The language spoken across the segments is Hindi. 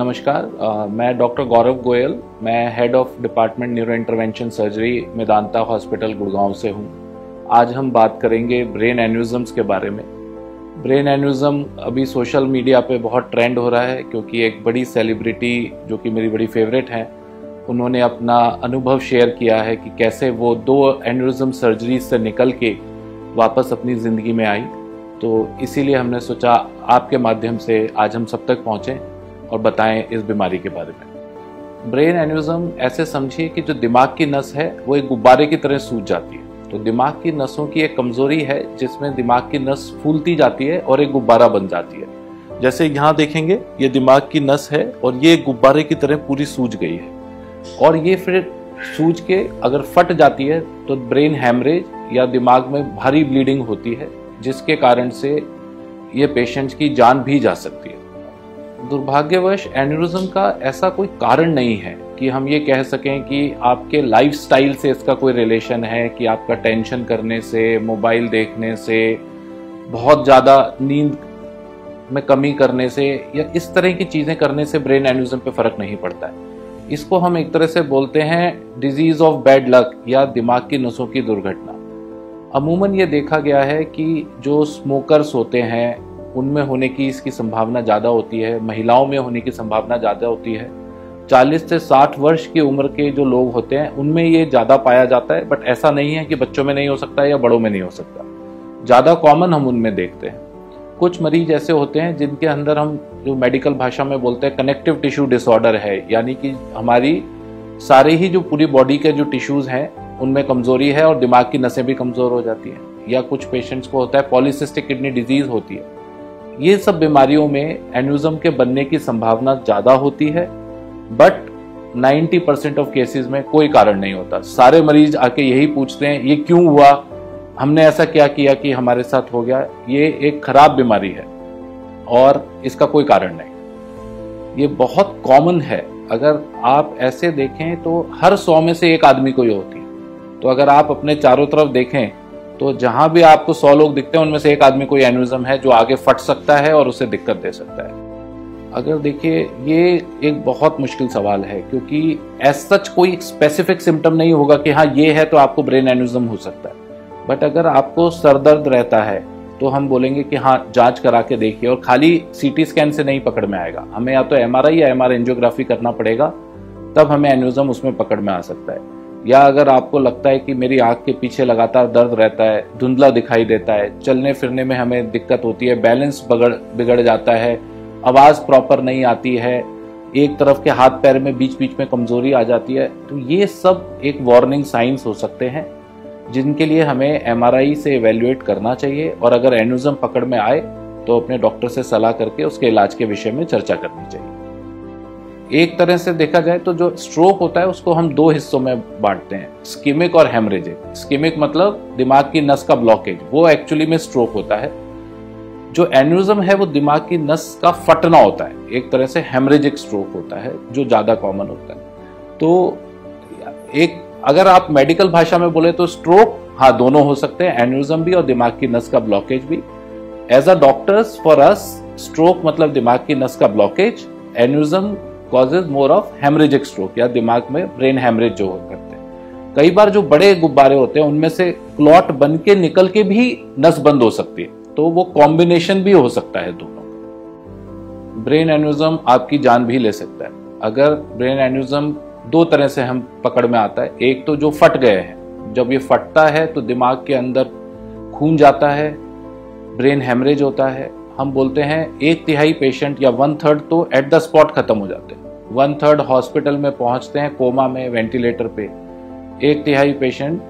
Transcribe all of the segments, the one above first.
नमस्कार, मैं डॉक्टर गौरव गोयल। मैं head of department neuro intervention surgery Medanta hospital Gurgaon से हूं। आज हम बात करेंगे ब्रेन एन्यूरिज्म्स के बारे में। ब्रेन एन्यूरिज्म अभी सोशल मीडिया पे बहुत ट्रेंड हो रहा है, क्योंकि एक बड़ी सेलिब्रिटी जो कि मेरी बड़ी फेवरेट हैं, उन्होंने अपना अनुभव शेयर किया है कि कैसे वो 2 एन्यूरिज्म सर्जरी से निकल के वापस अपनी ज़िंदगी में आई। तो इसीलिए हमने सोचा आपके माध्यम से आज हम सब तक पहुँचें और बताएं इस बीमारी के बारे में। ब्रेन एन्यूरिज्म ऐसे समझिए कि जो दिमाग की नस है वो एक गुब्बारे की तरह सूज जाती है। तो दिमाग की नसों की एक कमजोरी है जिसमें दिमाग की नस फूलती जाती है और एक गुब्बारा बन जाती है। जैसे यहाँ देखेंगे, ये दिमाग की नस है और ये गुब्बारे की तरह पूरी सूज गई है, और ये फिर सूज के अगर फट जाती है तो ब्रेन हैमरेज या दिमाग में भारी ब्लीडिंग होती है, जिसके कारण से ये पेशेंट की जान भी जा सकती है। दुर्भाग्यवश एन्यूरिज्म का ऐसा कोई कारण नहीं है कि हम ये कह सकें कि आपके लाइफस्टाइल से इसका कोई रिलेशन है, कि आपका टेंशन करने से, मोबाइल देखने से, बहुत ज़्यादा नींद में कमी करने से या इस तरह की चीज़ें करने से ब्रेन एन्यूरिज्म पे फ़र्क नहीं पड़ता है। इसको हम एक तरह से बोलते हैं डिजीज़ ऑफ बैड लक या दिमाग की नसों की दुर्घटना। अमूमन ये देखा गया है कि जो स्मोकर्स होते हैं उनमें होने की इसकी संभावना ज़्यादा होती है, महिलाओं में होने की संभावना ज़्यादा होती है। 40 से 60 वर्ष की उम्र के जो लोग होते हैं उनमें ये ज़्यादा पाया जाता है, बट ऐसा नहीं है कि बच्चों में नहीं हो सकता या बड़ों में नहीं हो सकता। ज़्यादा कॉमन हम उनमें देखते हैं। कुछ मरीज ऐसे होते हैं जिनके अंदर हम जो मेडिकल भाषा में बोलते हैं कनेक्टिव टिश्यू डिसऑर्डर है, यानी कि हमारी सारे ही जो पूरी बॉडी के जो टिश्यूज़ हैं उनमें कमजोरी है और दिमाग की नसें भी कमज़ोर हो जाती हैं। या कुछ पेशेंट्स को होता है पॉलीसिस्टिक किडनी डिजीज़ होती है। ये सब बीमारियों में एन्यूरिज्म के बनने की संभावना ज़्यादा होती है, बट 90% ऑफ केसेस में कोई कारण नहीं होता। सारे मरीज आके यही पूछते हैं ये क्यों हुआ, हमने ऐसा क्या किया कि हमारे साथ हो गया। ये एक खराब बीमारी है और इसका कोई कारण नहीं। ये बहुत कॉमन है। अगर आप ऐसे देखें तो हर 100 में से 1 आदमी को ये होती है। तो अगर आप अपने चारों तरफ देखें तो जहां भी आपको 100 लोग दिखते हैं उनमें से 1 आदमी कोई एन्यूरिज्म है जो आगे फट सकता है और उसे दिक्कत दे सकता है। अगर देखिए, ये एक बहुत मुश्किल सवाल है, क्योंकि एज सच कोई स्पेसिफिक सिम्टम नहीं होगा कि हाँ ये है तो आपको ब्रेन एन्यूरिज्म हो सकता है। बट अगर आपको सर दर्द रहता है तो हम बोलेंगे कि हाँ जांच करा के देखिए, और खाली सीटी स्कैन से नहीं पकड़ में आएगा। हमें या तो एमआरआई या एमआर एंजियोग्राफी करना पड़ेगा, तब हमें एन्यूरिज्म उसमें पकड़ में आ सकता है। या अगर आपको लगता है कि मेरी आंख के पीछे लगातार दर्द रहता है, धुंधला दिखाई देता है, चलने फिरने में हमें दिक्कत होती है, बैलेंस बिगड़ जाता है, आवाज़ प्रॉपर नहीं आती है, एक तरफ के हाथ पैर में बीच बीच में कमजोरी आ जाती है, तो ये सब एक वार्निंग साइंस हो सकते हैं जिनके लिए हमें एमआरआई से इवेल्युएट करना चाहिए। और अगर एन्यूरिज्म पकड़ में आए तो अपने डॉक्टर से सलाह करके उसके इलाज के विषय में चर्चा करनी चाहिए। एक तरह से देखा जाए तो जो स्ट्रोक होता है उसको हम 2 हिस्सों में बांटते हैं, स्कीमिक और हेमरेजिक। स्कीमिक मतलब दिमाग की नस का ब्लॉकेज, वो एक्चुअली में स्ट्रोक होता है। जो एन्यूरिज्म है वो दिमाग की नस का फटना होता है, एक तरह से हेमरेजिक स्ट्रोक होता है जो ज्यादा कॉमन होता है। तो एक अगर आप मेडिकल भाषा में बोले तो स्ट्रोक हाँ दोनों हो सकते हैं, एन्यूरिज्म भी और दिमाग की नस का ब्लॉकेज भी। As a doctors for us stroke मतलब दिमाग की नस का blockage, aneurysm causes more of haemorrhagic stroke या दिमाग में ब्रेन हेमरेज जो करते हैं। कई बार जो बड़े गुब्बारे होते हैं उनमें से क्लॉट बन के निकल के भी नस बंद हो सकती है, तो वो कॉम्बिनेशन भी हो सकता है दोनों। ब्रेन एन्यूरिज्म आपकी जान भी ले सकता है। अगर ब्रेन एन्यूरिज्म 2 तरह से हम पकड़ में आता है। एक तो जो फट गए हैं, जब ये फटता है तो दिमाग के अंदर खून जाता है, ब्रेन हेमरेज होता है। हम बोलते हैं 1/3 पेशेंट या 1/3 तो एट द स्पॉट खत्म हो जाते हैं, 1/3 हॉस्पिटल में पहुंचते हैं कोमा में, वेंटिलेटर पे। 1/3 पेशेंट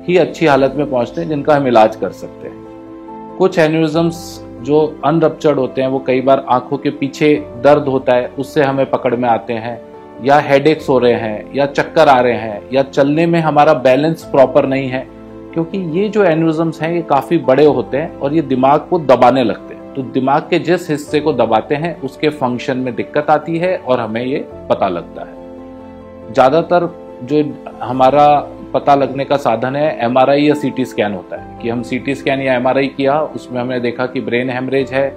ही अच्छी हालत में पहुंचते हैं जिनका हम इलाज कर सकते हैं। कुछ एन्यूरिज्म्स जो अनरप्चर्ड होते हैं वो कई बार आंखों के पीछे दर्द होता है उससे हमें पकड़ में आते हैं, या हेडेक्स हो रहे हैं, या चक्कर आ रहे हैं, या चलने में हमारा बैलेंस प्रॉपर नहीं है। क्योंकि ये जो एन्यूरिज्म्स हैं ये काफ़ी बड़े होते हैं और ये दिमाग को दबाने लगते हैं। तो दिमाग के जिस हिस्से को दबाते हैं उसके फंक्शन में दिक्कत आती है और हमें ये पता लगता है। ज़्यादातर जो हमारा पता लगने का साधन है एमआरआई या सीटी स्कैन होता है, कि हम सीटी स्कैन या एमआरआई किया, उसमें हमने देखा कि ब्रेन हेमरेज है,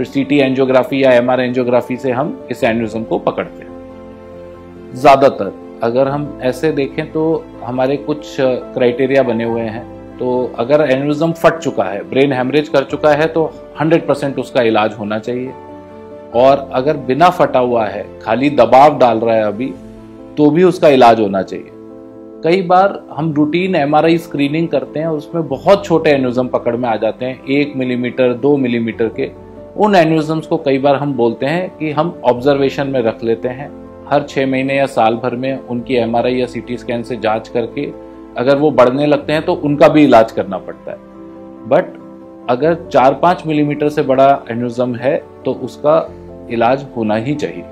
फिर सीटी एंजियोग्राफी या एमआर एंजियोग्राफी से हम इस एन्यूरिज्म को पकड़ते हैं। ज़्यादातर अगर हम ऐसे देखें तो हमारे कुछ क्राइटेरिया बने हुए हैं। तो अगर एन्यूरिज्म फट चुका है, ब्रेन हेमरेज कर चुका है, तो 100% उसका इलाज होना चाहिए। और अगर बिना फटा हुआ है, खाली दबाव डाल रहा है अभी, तो भी उसका इलाज होना चाहिए। कई बार हम रूटीन एमआरआई स्क्रीनिंग करते हैं और उसमें बहुत छोटे एन्यूरिज्म पकड़ में आ जाते हैं, 1 मिलीमीटर 2 मिलीमीटर के। उन एन्यूरिज्म्स को कई बार हम बोलते हैं कि हम ऑब्जर्वेशन में रख लेते हैं। हर 6 महीने या साल भर में उनकी एमआरआई या सीटी स्कैन से जांच करके अगर वो बढ़ने लगते हैं तो उनका भी इलाज करना पड़ता है। बट अगर 4-5 मिलीमीटर से बड़ा एन्यूरिज्म है तो उसका इलाज होना ही चाहिए।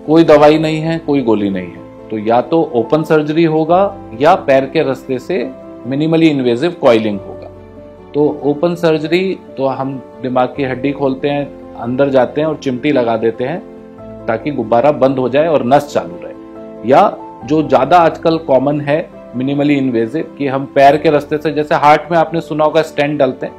कोई दवाई नहीं है, कोई गोली नहीं है, तो या तो ओपन सर्जरी होगा या पैर के रास्ते से मिनिमली इन्वेजिव कॉइलिंग होगा। तो ओपन सर्जरी तो हम दिमाग की हड्डी खोलते हैं, अंदर जाते हैं और चिमटी लगा देते हैं ताकि गुब्बारा बंद हो जाए और नस चालू रहे। या जो ज्यादा आजकल कॉमन है मिनिमली इन्वेजिव, कि हम पैर के रास्ते से, जैसे हार्ट में आपने सुना होगा स्टेंट डालते हैं,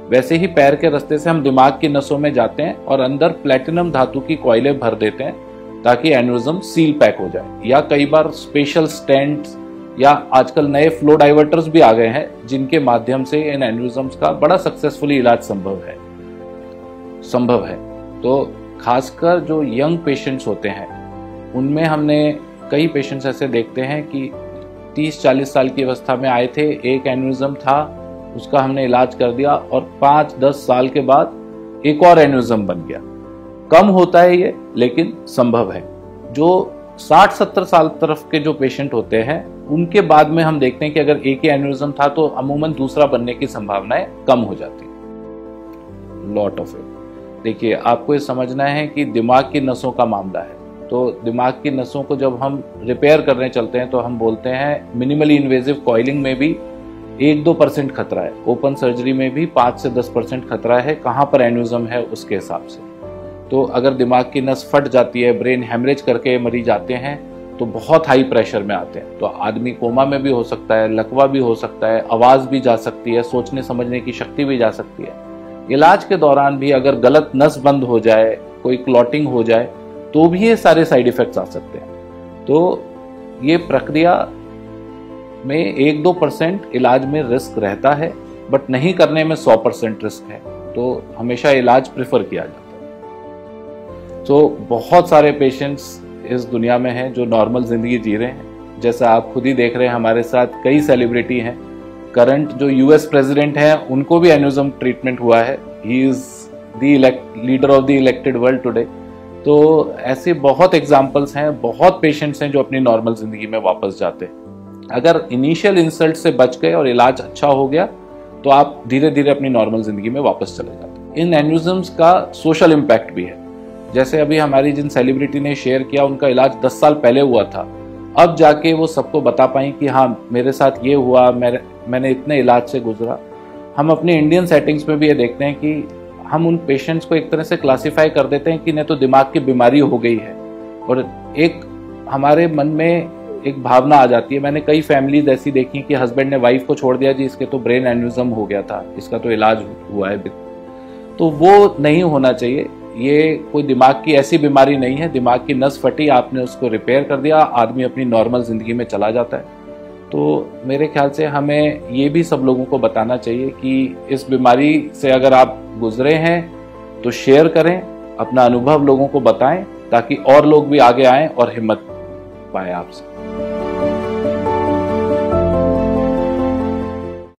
वैसे ही पैर के रास्ते से हम दिमाग की नसों में जाते हैं और अंदर प्लेटिनम धातु की कॉइलें भर देते हैं ताकि एन्यूरिज्म सील पैक हो जाए। या कई बार स्पेशल स्टेंट्स या आजकल नए फ्लो डाइवर्टर्स भी आ गए हैं जिनके माध्यम से इन एन्यूरिज्म्स का बड़ा सक्सेसफुली इलाज संभव है। तो खासकर जो यंग पेशेंट्स होते हैं उनमें हमने कई पेशेंट्स ऐसे देखते हैं कि 30-40 साल की अवस्था में आए थे, एक एन्यूरिज्म था, उसका हमने इलाज कर दिया और 5-10 साल के बाद एक और एन्यूरिज्म बन गया। कम होता है ये, लेकिन संभव है। जो 60-70 साल तरफ के जो पेशेंट होते हैं उनके बाद में हम देखते हैं कि अगर एक ही एन्यूरिज्म था तो अमूमन दूसरा बनने की संभावनाएं कम हो जाती है। Lot of it. देखिए, आपको ये समझना है कि दिमाग की नसों का मामला है, तो दिमाग की नसों को जब हम रिपेयर करने चलते हैं तो हम बोलते हैं मिनिमली इन्वेजिव कॉइलिंग में भी 1-2% खतरा है, ओपन सर्जरी में भी 5 से 10% खतरा है, कहाँ पर एन्यूरिज्म है उसके हिसाब से। तो अगर दिमाग की नस फट जाती है, ब्रेन हेमरेज करके मरीज आते हैं तो बहुत हाई प्रेशर में आते हैं, तो आदमी कोमा में भी हो सकता है, लकवा भी हो सकता है, आवाज भी जा सकती है, सोचने समझने की शक्ति भी जा सकती है। इलाज के दौरान भी अगर गलत नस बंद हो जाए, कोई क्लॉटिंग हो जाए, तो भी ये सारे साइड इफेक्ट्स आ सकते हैं। तो ये प्रक्रिया में 1-2% इलाज में रिस्क रहता है, बट नहीं करने में 100% रिस्क है, तो हमेशा इलाज प्रेफर किया जाता है। तो बहुत सारे पेशेंट्स इस दुनिया में हैं जो नॉर्मल जिंदगी जी रहे हैं। जैसा आप खुद ही देख रहे हैं, हमारे साथ कई सेलिब्रिटी हैं। करंट जो यूएस प्रेसिडेंट हैं उनको भी एन्यूरिज्म ट्रीटमेंट हुआ है। He is the leader of the elected world today. तो ऐसे बहुत एग्जांपल्स हैं, बहुत पेशेंट्स हैं जो अपनी नॉर्मल जिंदगी में वापस जाते हैं। अगर इनिशियल इंसल्ट से बच गए और इलाज अच्छा हो गया तो आप धीरे धीरे अपनी नॉर्मल जिंदगी में वापस चले जाते हैं। इन एन्यूरिज्म्स का सोशल इम्पैक्ट भी है। जैसे अभी हमारी जिन सेलिब्रिटी ने शेयर किया, उनका इलाज 10 साल पहले हुआ था, अब जाके वो सबको बता पाई कि हाँ मेरे साथ ये हुआ, मैंने इतने इलाज से गुजरा। हम अपने इंडियन सेटिंग्स में भी ये देखते हैं कि हम उन पेशेंट्स को एक तरह से क्लासिफाई कर देते हैं कि नहीं तो दिमाग की बीमारी हो गई है, और एक हमारे मन में एक भावना आ जाती है। मैंने कई फैमिलीज ऐसी देखी कि हस्बैंड ने वाइफ को छोड़ दिया, जी इसके तो ब्रेन एन्यूरिज्म हो गया था, इसका तो इलाज हुआ है। तो वो नहीं होना चाहिए। ये कोई दिमाग की ऐसी बीमारी नहीं है, दिमाग की नस फटी, आपने उसको रिपेयर कर दिया, आदमी अपनी नॉर्मल जिंदगी में चला जाता है। तो मेरे ख्याल से हमें ये भी सब लोगों को बताना चाहिए कि इस बीमारी से अगर आप गुजरे हैं तो शेयर करें, अपना अनुभव लोगों को बताएं ताकि और लोग भी आगे आएं और हिम्मत पाए आपसे।